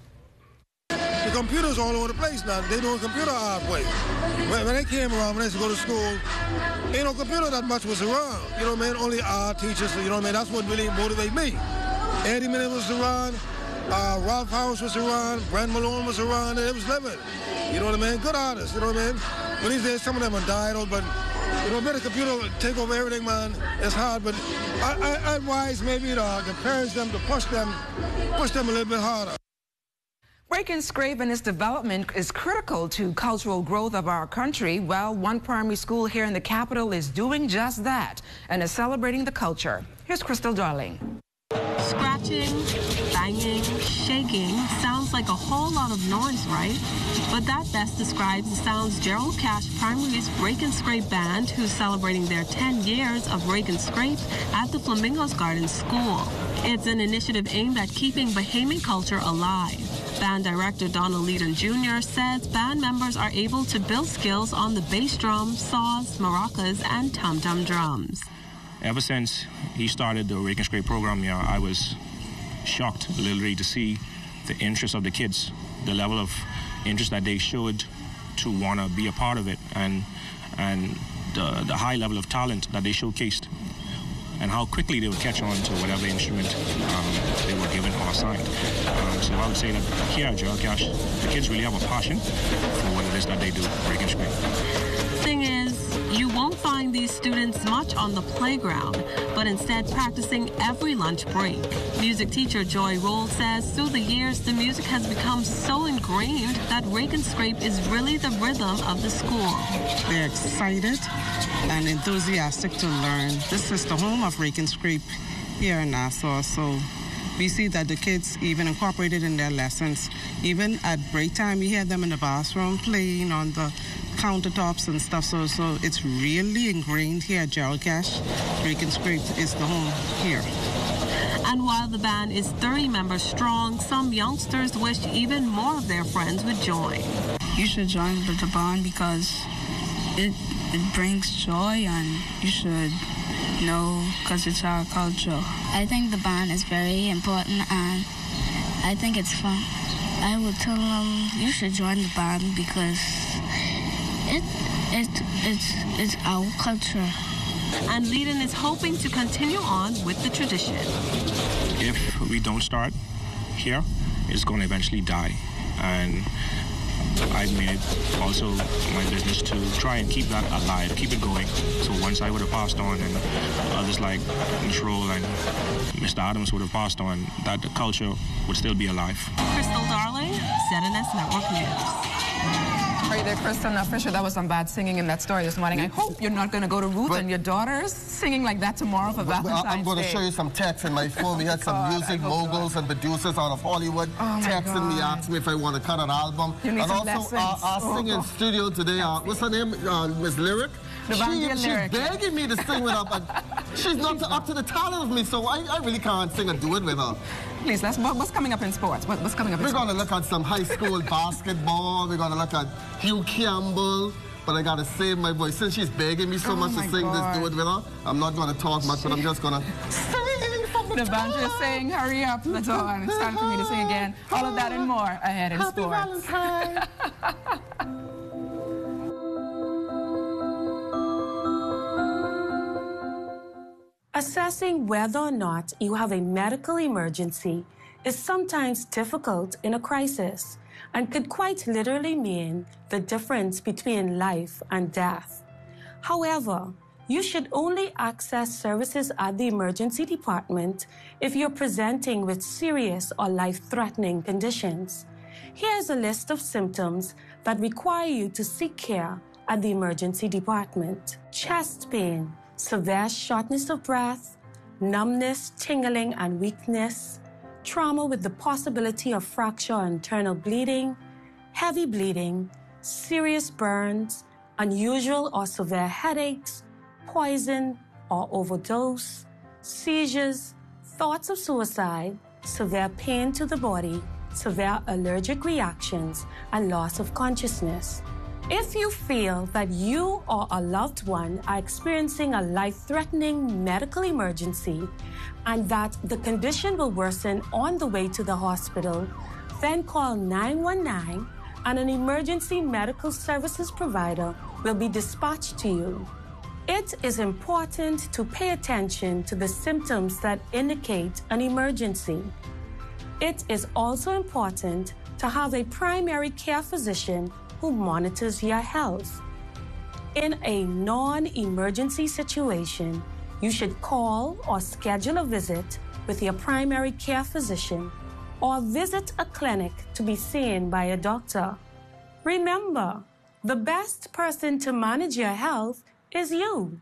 The computers all over the place now. They doing computer art way. When they came around, when I used to go to school, ain't no computer that much was around. You know what I mean? Only art teachers, you know what I mean? That's what really motivated me. Eddie Minnie was around. Ralph House was around, Brent Malone was around, and it was living. You know what I mean? Good artists, you know what I mean? When these days, some of them are died, but, you know, better computer take over everything, man. It's hard, but I advise maybe to encourage them to push them a little bit harder. Rake and scrape and its development is critical to cultural growth of our country. Well, one primary school here in the capital is doing just that and is celebrating the culture. Here's Crystal Darling. Scratching, banging, shaking sounds like a whole lot of noise, right? But that best describes the sounds Gerald Cash Primary's Rake and Scrape Band, who's celebrating their 10 years of Rake and Scrape at the Flamingos Garden School. It's an initiative aimed at keeping Bahamian culture alive. Band director Donald Leedon Jr. says band members are able to build skills on the bass drum, saws, maracas, and tum-tum drums. Ever since he started the Rake and Scrape program here, I was shocked literally to see the interest of the kids, the level of interest that they showed to want to be a part of it, and the high level of talent that they showcased, and how quickly they would catch on to whatever instrument they were given or assigned. So I would say that here at Gerald Cash, the kids really have a passion for what it is that they do, Rake and Scrape. Thing is, you won't find these students much on the playground, but instead practicing every lunch break. Music teacher Joy Roll says through the years, the music has become so ingrained that Rake and Scrape is really the rhythm of the school. They're excited and enthusiastic to learn. This is the home of Rake and Scrape here in Nassau, so we see that the kids even incorporated in their lessons. Even at break time, we hear them in the bathroom playing on the countertops and stuff, so it's really ingrained here at Gerald Cash. Rake and Scrape is the home here. And while the band is 30 members strong, some youngsters wish even more of their friends would join. You should join the band because it brings joy, and you should know because it's our culture. I think the band is very important, and I think it's fun. I would tell them you should join the band because it's our culture. And Leedon is hoping to continue on with the tradition. If we don't start here, it's going to eventually die. And I've made it also my business to try and keep that alive, keep it going. So once I would have passed on, and others like Ms. Roll and Mr. Adams would have passed on, that the culture would still be alive. Crystal Darling, ZNS Network News. Right there, Crystal. Now, Fisher, that was some bad singing in that story this morning. I hope you're not going to go to Ruth and your daughters singing like that tomorrow for Valentine's Day. I'm going to show you some texts in my phone. We had some music moguls and producers out of Hollywood texting me, asking me if I want to cut an album. You need and some also our singing studio today, what's her name? Miss Lyric. She's begging me to sing with her, but she's not up to the talent of me, so I really can't sing a duet with her. Please, what's coming up in sports? What's coming up in sports? We're going to look at some high school basketball. We're going to look at Hugh Campbell. But I got to save my voice. Since she's begging me so much to sing this duet with her, I'm not going to talk much, but I'm just going to sing from the band is saying, hurry up, Latoan. It's time for me to sing again. All of that and more ahead in sports. Happy Valentine's. Assessing whether or not you have a medical emergency is sometimes difficult in a crisis and could quite literally mean the difference between life and death. However, you should only access services at the emergency department if you're presenting with serious or life-threatening conditions. Here's a list of symptoms that require you to seek care at the emergency department. Chest pain, severe shortness of breath, numbness, tingling, and weakness, trauma with the possibility of fracture or internal bleeding, heavy bleeding, serious burns, unusual or severe headaches, poison or overdose, seizures, thoughts of suicide, severe pain to the body, severe allergic reactions, and loss of consciousness. If you feel that you or a loved one are experiencing a life-threatening medical emergency and that the condition will worsen on the way to the hospital, then call 919 and an emergency medical services provider will be dispatched to you. It is important to pay attention to the symptoms that indicate an emergency. It is also important to have a primary care physician who monitors your health. In a non-emergency situation, you should call or schedule a visit with your primary care physician or visit a clinic to be seen by a doctor. Remember, the best person to manage your health is you.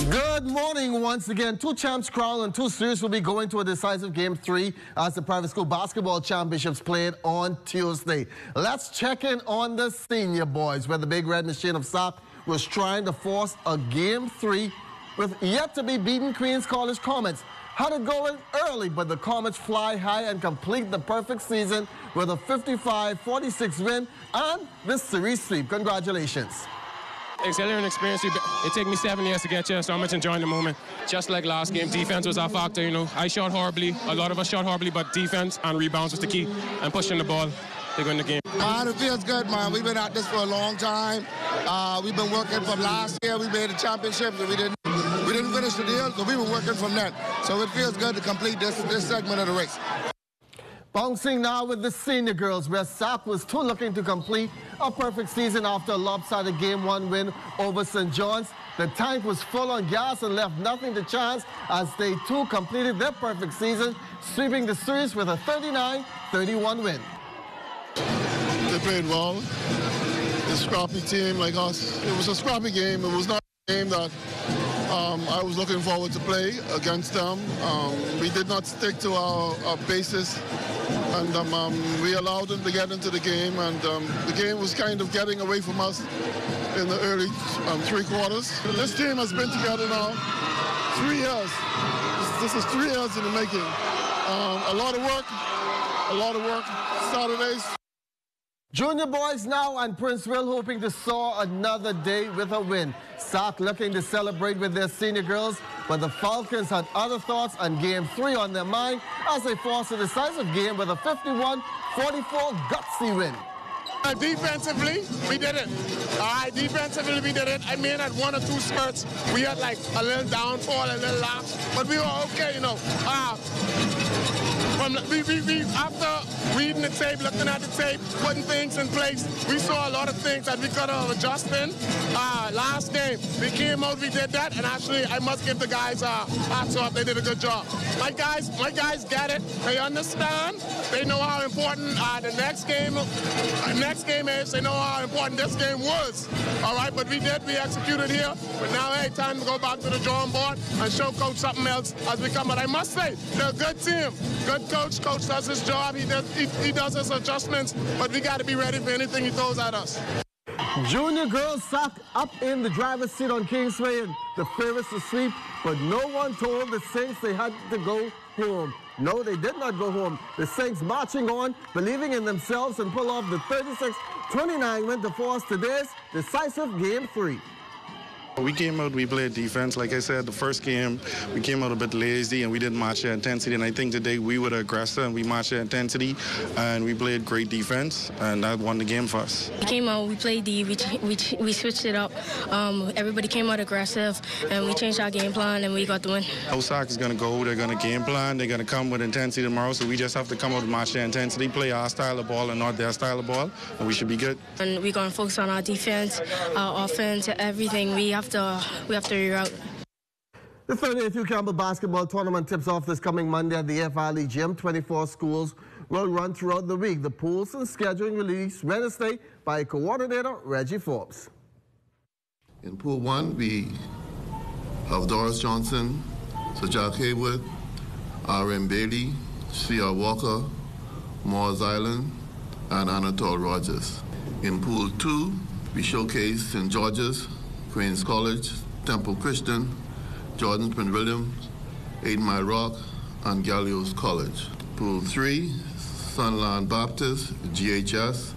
Good morning once again. 2 champs crowned and 2 series will be going to a decisive Game 3 as the private school basketball championships played on Tuesday. Let's check in on the senior boys, where the Big Red Machine of SAC was trying to force a Game 3 with yet-to-be-beaten Queens College Comets. Had it going early, but the Comets fly high and complete the perfect season with a 55-46 win and the series sweep. Congratulations. Excellent experience. It took me 7 years to get here, so I'm much enjoying the moment. Just like last game, defense was our factor, you know. I shot horribly, a lot of us shot horribly, but defense and rebounds was the key, and pushing the ball to win the game. Man, it feels good, man. We've been at this for a long time. We've been working from last year. We made the championships, and we didn't finish the deal, so we were working from that. So it feels good to complete this segment of the race. Bouncing now with the senior girls, where SAC was too looking to complete a perfect season after a lopsided Game 1 win over St. John's. The tank was full on gas and left nothing to chance as they too completed their perfect season, sweeping the series with a 39-31 win. They played well. A scrappy team like us. It was a scrappy game. It was not a game that I was looking forward to play against them. We did not stick to our basis, and we allowed them to get into the game, and the game was kind of getting away from us in the early 3 quarters. This team has been together now 3 years. This is 3 years in the making. A lot of work, Saturdays. Junior boys now and Princeville hoping to soar another day with a win. SAC looking to celebrate with their senior girls, but the Falcons had other thoughts and Game 3 on their mind as they forced a decisive game with a 51-44 gutsy win. Defensively, we did it. All right, defensively, we did it. I mean, at 1 or 2 spurts, we had like a little downfall, a little lapse, but we were okay, you know. After reading the tape, looking at the tape, putting things in place, we saw a lot of things that we could have adjusted. Last game, we came out, we did that, and actually, I must give the guys hats off. They did a good job. My guys get it. They understand. They know how important the next game is. They know how important this game was. All right, but we executed here. But now, hey, time to go back to the drawing board and show Coach something else as we come. But I must say, they're a good team. Good coach. Coach does his job. He does his adjustments, but we got to be ready for anything he throws at us. Junior girls SAC up in the driver's seat on Kingsway and the favorites to sweep, but no one told the Saints they had to go home. No, they did not go home. The Saints marching on, believing in themselves, and pull off the 36-29 win to force today's decisive Game 3. We came out, we played defense. Like I said, the first game, we came out a bit lazy and we didn't match their intensity. And I think today we were the aggressor and we matched their intensity and we played great defense, and that won the game for us. We came out, we played D, we switched it up. Everybody came out aggressive and we changed our game plan and we got the win. How SAC is going to go, they're going to game plan, they're going to come with intensity tomorrow, so we just have to come out and match their intensity, play our style of ball and not their style of ball, and we should be good. And we're going to focus on our defense, our offense, everything. We have to reroute. The 38th Hugh Campbell basketball tournament tips off this coming Monday at the FRLE Gym. 24 schools will run throughout the week. The pools and scheduling released Wednesday by coordinator Reggie Forbes. In Pool 1, we have Doris Johnson, Sir Jack Haywood, R.M. Bailey, C.R. Walker, Moores Island, and Anatole Rogers. In Pool 2, we showcase St. George's, Queens College, Temple Christian, Jordan Prince Williams, 8 Mile Rock, and Gallios College. Pool 3, Sunland Baptist, GHS,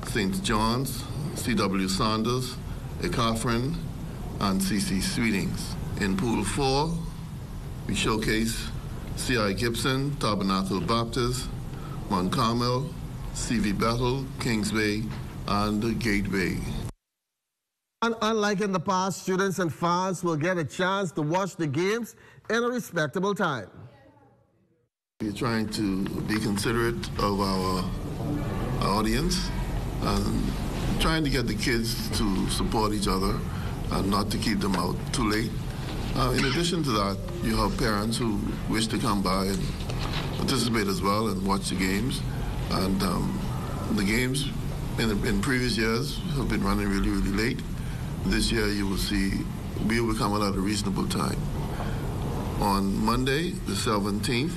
St. John's, C.W. Saunders, Catherine, and C.C. Sweetings. In Pool 4, we showcase C.I. Gibson, Tabernacle Baptist, Mount Carmel, C.V. Bethel, Kingsway, and Gateway. And unlike in the past, students and fans will get a chance to watch the games in a respectable time. We're trying to be considerate of our audience and trying to get the kids to support each other and not to keep them out too late. In addition to that, you have parents who wish to come by and participate as well and watch the games. And the games in previous years have been running really, really late. This year you will see we will come out at a reasonable time. On Monday, the 17th,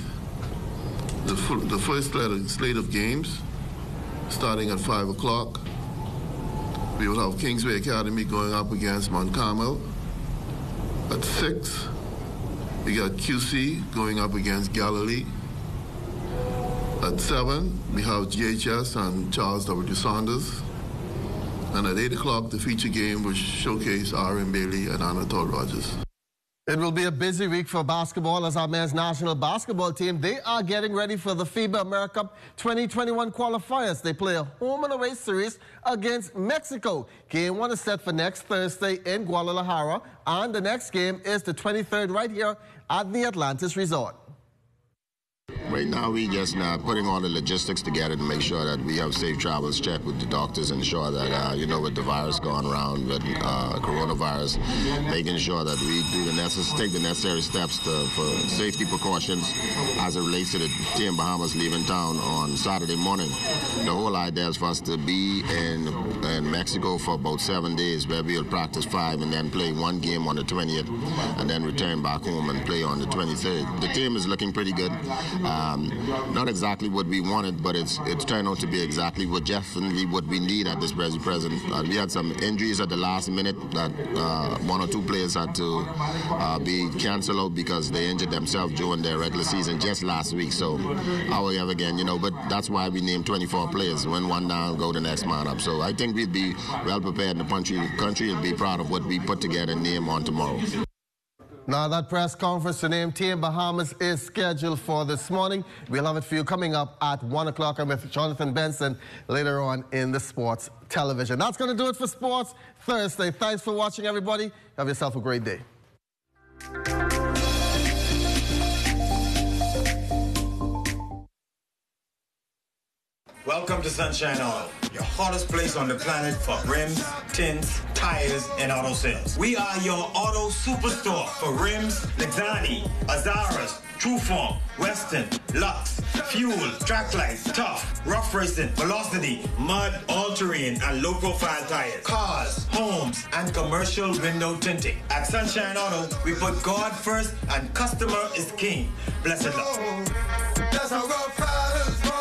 the first slate of games starting at 5 o'clock. We will have Kingsway Academy going up against Mount Carmel. At 6, we got QC going up against Galilee. At 7, we have GHS and Charles W. Saunders. And at 8 o'clock, the feature game will showcase R.M. Bailey and Anatole Rogers. It will be a busy week for basketball as our men's national basketball team, they are getting ready for the FIBA AmeriCup 2021 qualifiers. They play a home and away series against Mexico. Game 1 is set for next Thursday in Guadalajara, and the next game is the 23rd right here at the Atlantis Resort. Right now, we just putting all the logistics together to make sure that we have safe travels, check with the doctors, ensure that, with the virus going around, with coronavirus, making sure that we do take the necessary steps for safety precautions as it relates to the Team Bahamas leaving town on Saturday morning. The whole idea is for us to be in Mexico for about 7 days, where we'll practice 5 and then play 1 game on the 20th, and then return back home and play on the 23rd. The team is looking pretty good. Not exactly what we wanted, but it's turned out to be exactly definitely what we need at this present. We had some injuries at the last minute that 1 or 2 players had to be canceled out because they injured themselves during their regular season just last week. So however, again, but that's why we named 24 players. Win 1 down, go the next man up. So I think we'd be well prepared in the country and be proud of what we put together and name on tomorrow. Now, that press conference to name Team Bahamas is scheduled for this morning. We'll have it for you coming up at 1 o'clock with Jonathan Benson later on in the sports television. That's going to do it for Sports Thursday. Thanks for watching, everybody. Have yourself a great day. Welcome to Sunshine Auto, your hottest place on the planet for rims, tints, tires, and auto sales. We are your auto superstore for rims, Lexani, Azaras, Trueform, Western, Lux, Fuel, Track Lights, Tough, Rough Racing, Velocity, Mud, All-Terrain, and low-profile tires. Cars, homes, and commercial window tinting. At Sunshine Auto, we put God first and customer is king. Blessed luck. That's how Rough Riders roll.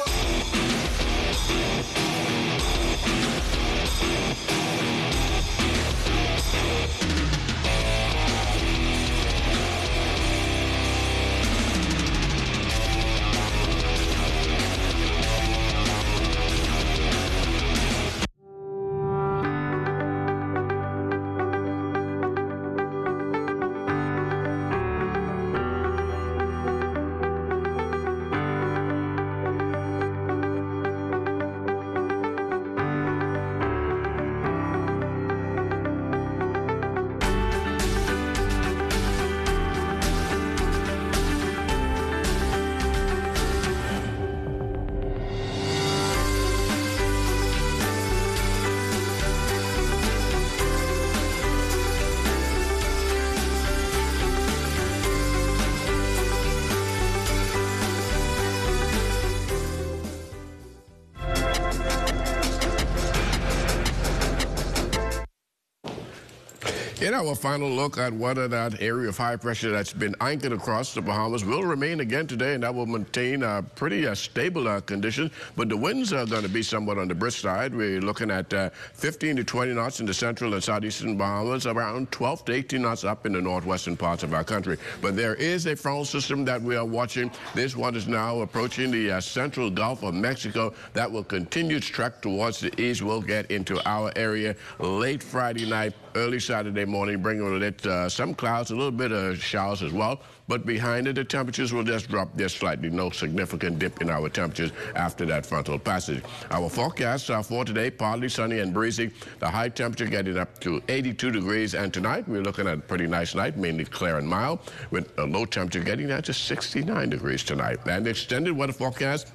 In our final look at whether that area of high pressure that's been anchored across the Bahamas will remain again today, and that will maintain a pretty stable condition. But the winds are going to be somewhat on the brisk side. We're looking at 15 to 20 knots in the central and southeastern Bahamas, around 12 to 18 knots up in the northwestern parts of our country. But there is a frontal system that we are watching. This one is now approaching the central Gulf of Mexico. That will continue its trek towards the east. We'll get into our area late Friday night, early Saturday morning, bringing with it some clouds, a little bit of showers as well. But behind it, the temperatures will just drop there slightly. No significant dip in our temperatures after that frontal passage. Our forecasts are for today, partly sunny and breezy. The high temperature getting up to 82 degrees. And tonight, we're looking at a pretty nice night, mainly clear and mild, with a low temperature getting down to 69 degrees tonight. And the extended weather forecast,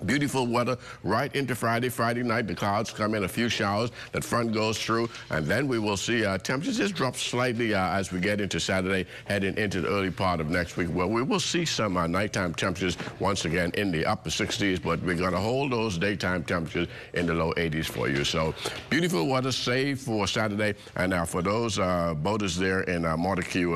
beautiful weather right into Friday night. The clouds come in, a few showers. That front goes through, and then we will see temperatures just drop slightly as we get into Saturday, heading into the early part of next week, where we will see some nighttime temperatures once again in the upper 60s, but we're going to hold those daytime temperatures in the low 80s for you. So beautiful weather, save for Saturday. And now for those boaters there in Montague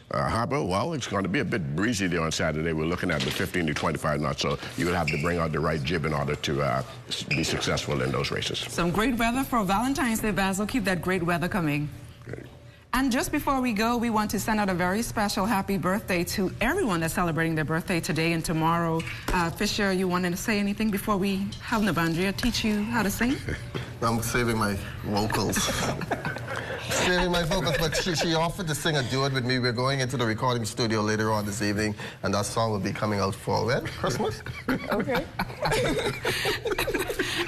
Harbor, well, it's going to be a bit breezy there on Saturday. We're looking at the 15 to 25 knots, so you will have to bring out the right jib in order to be successful in those races. Some great weather for Valentine's Day, Basil. Keep that great weather coming. Great. And just before we go, we want to send out a very special happy birthday to everyone that's celebrating their birthday today and tomorrow. Fisher, you wanted to say anything before we have Navandria teach you how to sing? I'm saving my vocals. Saving my vocals, but she offered to sing a duet with me. We're going into the recording studio later on this evening, and that song will be coming out for when? Christmas? Okay.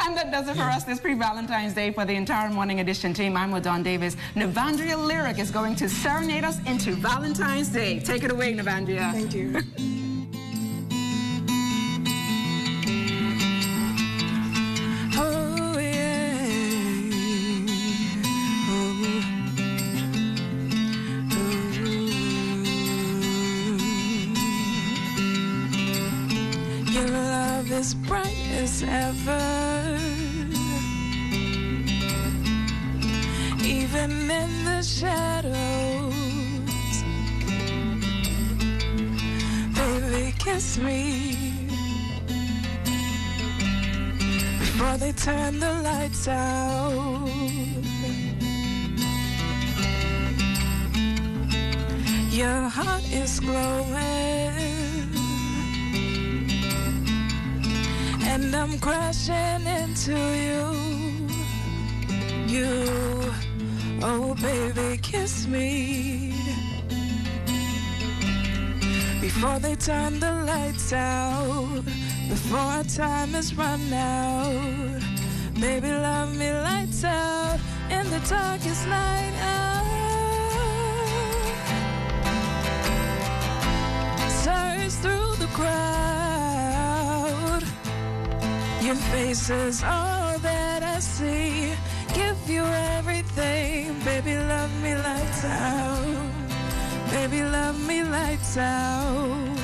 And that does it for us this pre-Valentine's Day. For the entire Morning Edition team, I'm with Don Davis. Navandria Lyric is going to serenade us into Valentine's Day. Take it away, Navandria. Thank you. As bright as ever, even in the shadows. Baby, kiss me before they turn the lights out. Your heart is glowing, and I'm crashing into you, oh baby, kiss me before they turn the lights out, before our time is run out. Baby, love me lights out in the darkest night out. Surge through the crowd, your face is all that I see. Give you everything. Baby, love me lights out. Baby, love me lights out.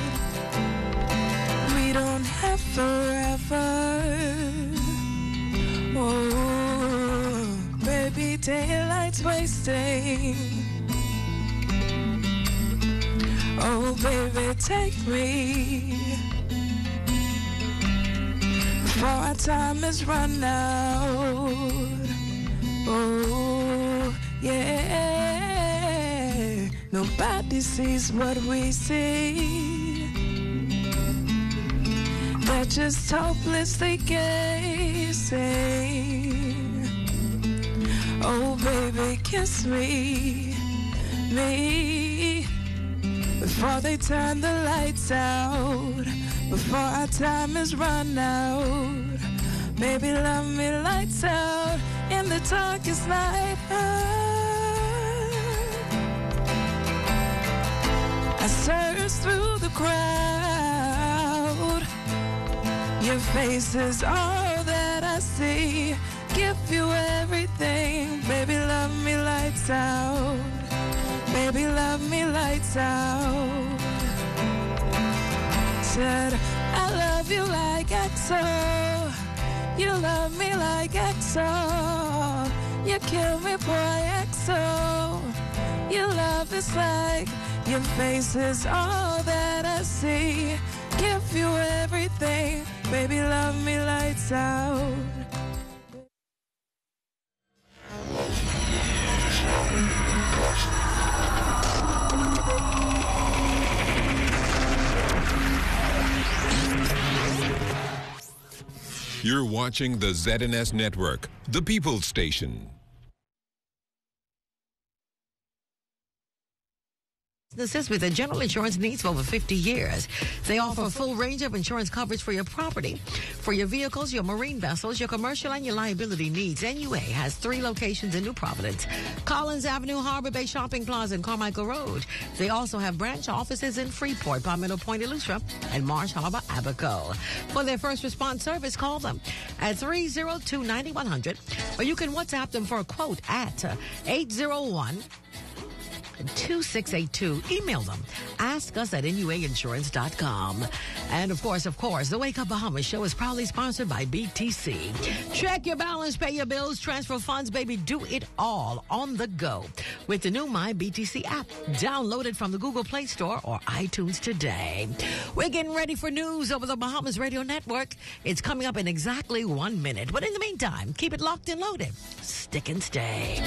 We don't have forever. Oh, baby, daylight's wasting. Oh, baby, take me before our time is run out. Oh, yeah. Nobody sees what we see. They're just hopelessly gazing. Oh, baby, kiss me before they turn the lights out, before our time is run out. Baby, love me lights out in the darkest night out. I search through the crowd, your face is all that I see. Give you everything. Baby, love me lights out. Baby, love me lights out. Said, I love you like XO. You love me like XO. You kill me, boy, XO. Your love is like your face is all that I see. Give you everything, baby, love me lights out. You're watching the ZNS Network, the People's Station. Businesses with a general insurance needs for over 50 years. They offer a full range of insurance coverage for your property, for your vehicles, your marine vessels, your commercial and your liability needs. NUA has 3 locations in New Providence: Collins Avenue, Harbor Bay Shopping Plaza, and Carmichael Road. They also have branch offices in Freeport, Palmetto Point, Eleuthera, and Marsh Harbor, Abaco. For their first response service, call them at 302-9100, or you can WhatsApp them for a quote at 801-2682. Email them. Ask us at nuainsurance.com. And of course, the Wake Up Bahamas show is proudly sponsored by BTC. Check your balance, pay your bills, transfer funds, baby. Do it all on the go with the new My BTC app. Download it from the Google Play Store or iTunes today. We're getting ready for news over the Bahamas Radio Network. It's coming up in exactly 1 minute. But in the meantime, keep it locked and loaded. Stick and stay.